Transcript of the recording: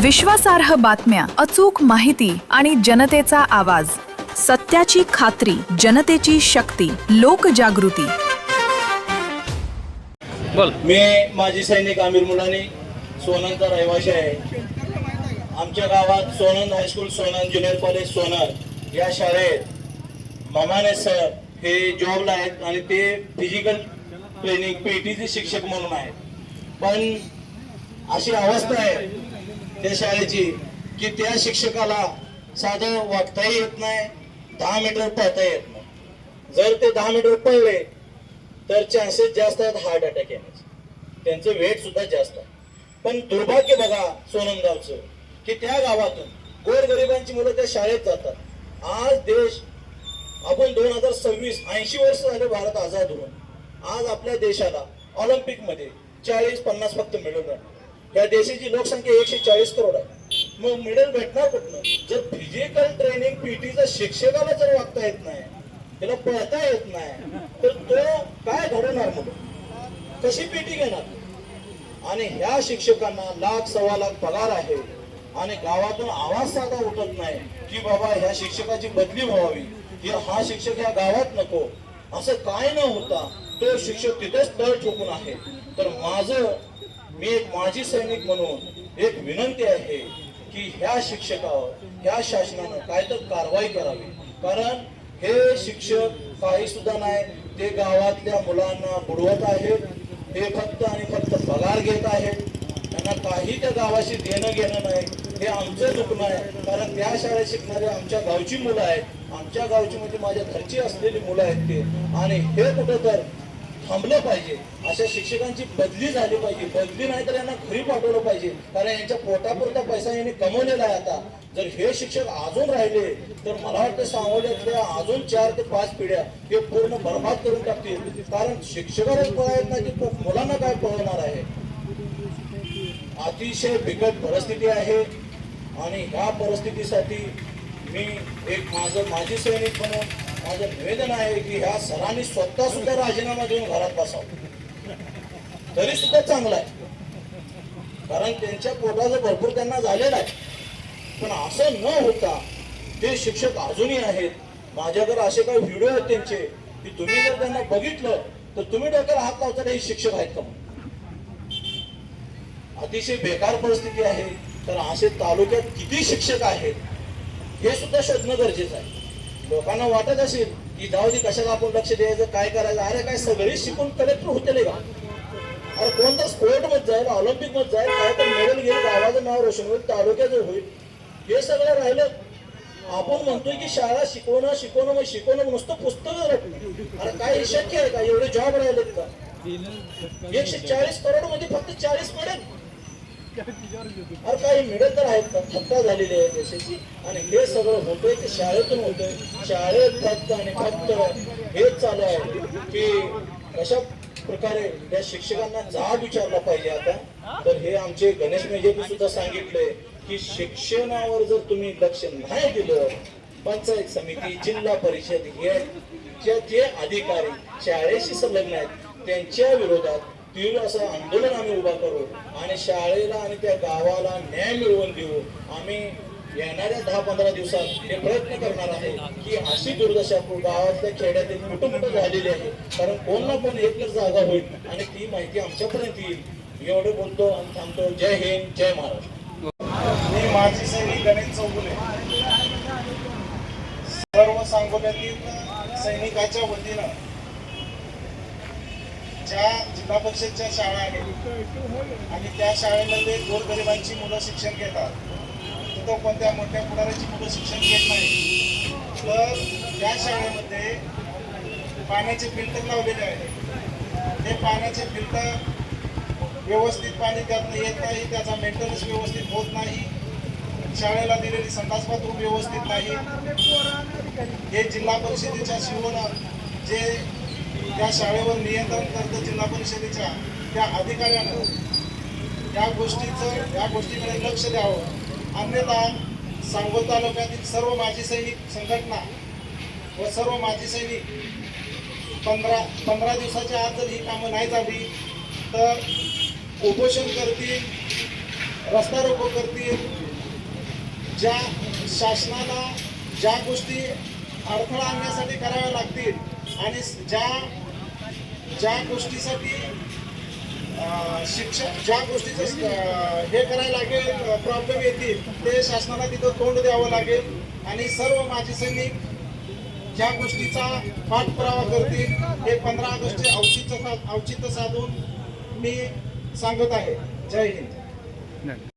विश्वासार्ह बातम्या, अचूक माहिती आणि जनतेचा आवाज. सत्याची खात्री, जनतेची शक्ती, लोकजागृती. मी माजी सैनिक आमिर मुलानी, सोननचा रहिवासी आहे. आमच्या गावात सोनन हायस्कूल, सोनन ज्युनियर कॉलेज सोनर या शाळेत मामाने सर हे जॉबला आहेत आणि ते फिजिकल ट्रेनिंग पीटीचे शिक्षक म्हणून आहेत. पण अशी अवस्था आहे त्या शाळेची की त्या शिक्षकाला साधं वागताही येत नाही, 10 मीटर पळता येत नाही. जर ते 10 मीटर पळले तर चान्सेस जास्त आहेत हार्ट अटॅक येण्याचे. त्यांचं वेट सुद्धा जास्त आहे. पण दुर्भाग्य बघा सोनंदगावचं की त्या गावातून गोरगरिबांची मुलं त्या शाळेत जातात. आज देश आपण 2026 80 वर्ष झाले भारत आझाद होऊन, आज आपल्या देशाला ऑलिम्पिक मध्ये 40-50 फक्त मेडल मिळाले. या देशाची लोकसंख्या 140 करोड आहे. मग मेडल भेटणार कुठनं? जर फिजिकल ट्रेनिंग पीटीचा शिक्षकाला जर वागता येत नाही, त्याला पळता येत नाही, तर तो काय घडवणार? मग कशी पीटी घेणार? आणि ह्या शिक्षकांना लाख सव्वा लाख पगार आहे आणि गावातून आवाज साधा उठत नाही की बाबा ह्या शिक्षकाची बदली व्हावी, हा शिक्षक ह्या गावात नको. असं काय न होता तो शिक्षक तिथेच तळ ठोकून आहे. तर मी एक माजी सैनिक म्हणून एक विनंती आहे की ह्या शिक्षकावर ह्या शासनानं काय तर कारवाई करावी. कारण हे शिक्षक काही सुद्धा नाही, ते गावातल्या मुलांना बुडवत आहेत. हे फक्त आणि फक्त पगार घेत आहेत. त्यांना काही त्या गावाशी देणं घेणं नाही. हे आमचं चुकणं आहे. कारण त्या शाळेत शिकणारे आमच्या गावची मुलं आहेत. आमच्या गावची म्हणजे माझ्या घरची असलेली मुलं आहेत ते. आणि हे कुठं तर थांबलं पाहिजे. अशा शिक्षकांची बदली झाली पाहिजे. बदली नाही तर यांना घरी पाठवलं पाहिजे. कारण यांच्या पोटापुरता पैसा यांनी कमवलेला आहे. आता जर हे शिक्षक अजून राहिले तर मला वाटतं सांगोल्यातल्या अजून 4 ते 5 पिढ्या हे पूर्ण बर्बाद करून टाकतील. कारण शिक्षकालाच पळायत नाही की मुलांना काय पळवणार आहे. अतिशय बिकट परिस्थिती आहे आणि ह्या परिस्थितीसाठी मी एक माजी सैनिक म्हणून माझं निवेदन आहे की ह्या सरांनी स्वतः सुद्धा राजीनामा देऊन घरात बसावं तरी सुद्धा चांगलं आहे. कारण त्यांच्या पोटाचं भरपूर त्यांना झालेलं आहे. पण असं न होता ते शिक्षक अजूनही आहेत. माझ्याकडे असे काही व्हिडिओ आहेत त्यांचे की तुम्ही जर त्यांना बघितलं तर तुम्ही डोक्याला हात लावता हे शिक्षक आहेत का? अतिशय बेकार परिस्थिती आहे. तर असे तालुक्यात किती शिक्षक आहेत हे सुद्धा शोधणं गरजेचं आहे. लोकांना वाटत असेल की जाऊ दे, कशाला आपण लक्ष द्यायचं, काय करायचं. अरे काय सगळे शिकून कलेक्टर होते का? अरे कोण तर स्पोर्ट मध्ये जाईल, ऑलिम्पिक मध्ये जाईल, काय तर मेडल घेईल, गावाचं नाव रोशन होईल, तालुक्याचं होईल. हे सगळं राहिलं. आपण म्हणतोय की शाळा शिकवणं मग शिकवणं नुसतं पुस्तकं रटणं. अरे काय हे शक्य आहे का? एवढे जॉब राहिलेत का? 140 करोड मध्ये फक्त 40 मेडल. अरे काही मिळत तर आहेत का? थक्का झालेली आहे देशाची. आणि हे सगळं होतंय ते शाळेतून होतंय. शाळेत फक्त आणि फक्त हेच चालू आहे की कशा प्रकारे या शिक्षकांना जाब विचारला पाहिजे. आता तर हे आमचे गणेश मेजेंनी सुद्धा सांगितलंय की शिक्षणावर जर तुम्ही लक्ष नाही दिलं, पंचायत समिती, जिल्हा परिषद हे जे अधिकारी शाळेशी संलग्न आहेत त्यांच्या विरोधात तीव्र असं आंदोलन आम्ही उभा करू आणि शाळेला आणि त्या गावाला न्याय मिळवून देऊ. आम्ही येणाऱ्या 10-15 दिवसात हे प्रयत्न करणार आहे की अशी दुर्दशा गावातल्या खेड्यातील कुठं झालेली आहे. कारण कोण ना कोण एक तर जागा होईल आणि ती माहिती आमच्यापर्यंत येईल. एवढं बोलतो आणि थांबतो. जय हिंद, जय महाराष्ट्र. मी माजी सैनिक गणेश चौगुले, सर्व सांगोल्यातील सैनिकाच्या वतीनं ज्या जिल्हा परिषदच्या शाळा आहेत आणि त्या शाळेमध्ये गोरगरिबांची मुलं शिक्षण घेतात, तिथं कोणत्या मोठ्या पुढाऱ्याची मुलं शिक्षण घेत नाही. तर त्या शाळेमध्ये पाण्याचे फिल्टर लावलेले आहेत. ते पाण्याचे फिल्टर व्यवस्थित पाणी त्यातनं येत नाही, त्याचा मेंटेनन्स व्यवस्थित होत नाही, शाळेला दिलेली संडास बाथरूम व्यवस्थित नाही. हे जिल्हा परिषदेच्या शिवून जे त्या शाळेवर नियंत्रण करतं जिल्हा परिषदेच्या त्या अधिकाऱ्यानं या गोष्टीकडे लक्ष द्यावं. अन्यथा सांगोल तालुक्यातील सर्व माजी सैनिक संघटना व सर्व माजी सैनिक 15 दिवसाच्या आत जर ही कामं नाही झाली तर उपोषण करतील, रस्ता रोको करतील, ज्या शासनाला ज्या गोष्टी अडथळा आणण्यासाठी कराव्या लागतील आणि ज्या गोष्टीसाठी शिक्षण ज्या गोष्टीचं हे करायला लागेल प्रॉब्लेम येतील ते शासनाला तिथं तोंड द्यावं लागेल आणि सर्व माजी सैनिक ज्या गोष्टीचा पाठपुरावा करतील हे 15 ऑगस्टचे औचित्य साधून मी सांगत आहे. जय हिंद.